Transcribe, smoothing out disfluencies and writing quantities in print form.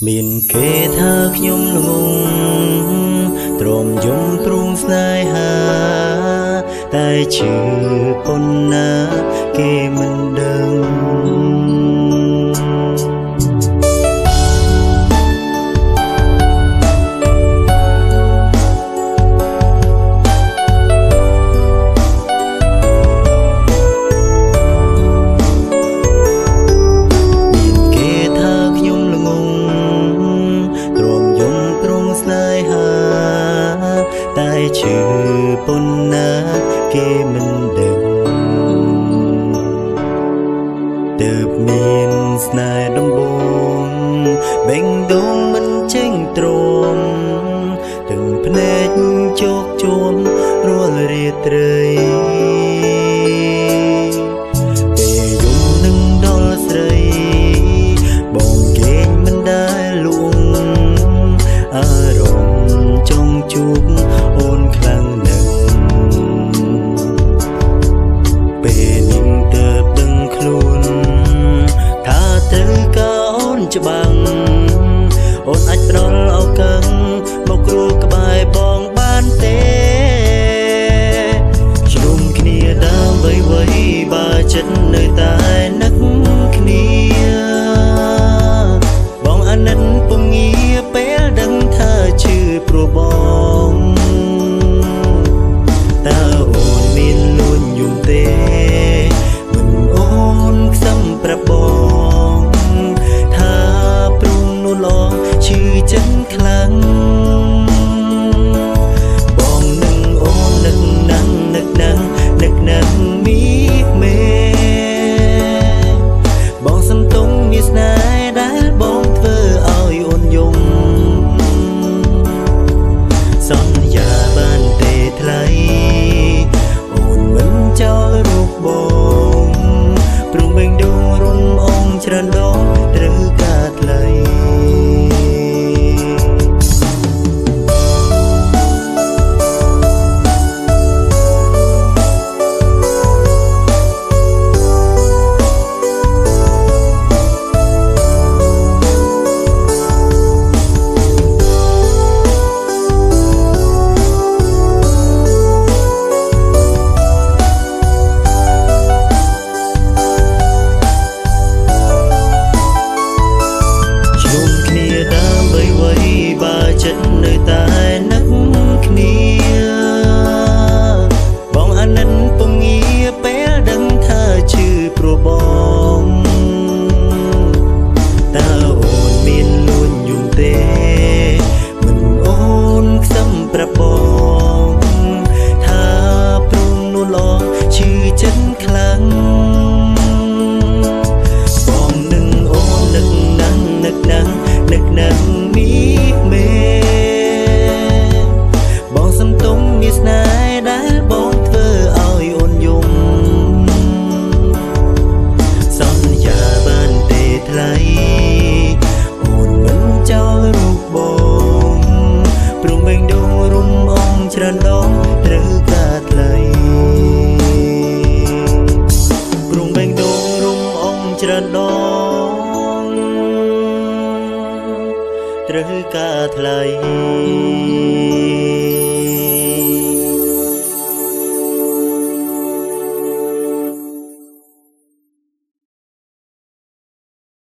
មានគេថាខ្ញុំល្ងងទ្រាំយំព្រួងស្នេហាតែឈឺប៉ុណ្ណាគេមិនដឹងតែឈឺប៉ុណ្ណាគេមិនដឹងទើបមានស្នេហ៍ដំបូងបេងដូងមិនចេញទ្រាំទាំងភ្នែកជោគជួមរាល់រាត្រីពេលយំនឹងដល់ស្រីបងគេងមិនដែលលួងអារម្មណ៍ចង់ជួបអូនខ្លាំងណាស់ពេលនឹងទើបដឹងខ្លួនថាត្រូវការអូនច្បាំងអូនអាចប្រល់ឱកាសមកគ្រួក្បែរបងបានទេជ្រុំគ្នាដើម្បីអ្វីបើចិត្តនៅតែនឹកគ្នាបងអាណិតពុំងារពេលដឹងថាឈឺព្រោះបងតើអូនមានលួនយំទេមិនអូនខ្សំប្រាប់បងថាព្រុងនួនឡងឈឺចិត្តខ្លាំងបងនឹងអូននឹកណាស់នឹកណាស់នឹកណាស់មីមេបងសំទុំមានស្នេហ៍ដែលបងធ្វើឲ្យអូនយំសន្យាបានទេថ្លៃអូនមិនចោលរូបបងព្រមបេងដូងរុំអងច្រើនដងត្រូវការថ្លៃចិត្តនៅតែនឹកគ្នាបងអាណិតពុំងារពេលដឹងថាឈឺព្រោះបងតើអូនមានលួនយំទេមិនអូនខ្សំប្រាប់បងថាព្រុងនួនឡងឈឺចិត្តខ្លាំងបងនឹងអូននឹកណាស់នឹកណាស់នឹកណាស់មីមេបងសំទុំមានស្នេហ៍ដែលបងធ្វើឲ្យអូនយំសន្យាបានទេថ្លៃអូនមិនចោលរូបបងព្រមបេងដូងរុំអងច្រើនដងត្រូវការថ្លៃព្រមបេងដូងរុំអងច្រើនដងត្រូវការថ្លៃ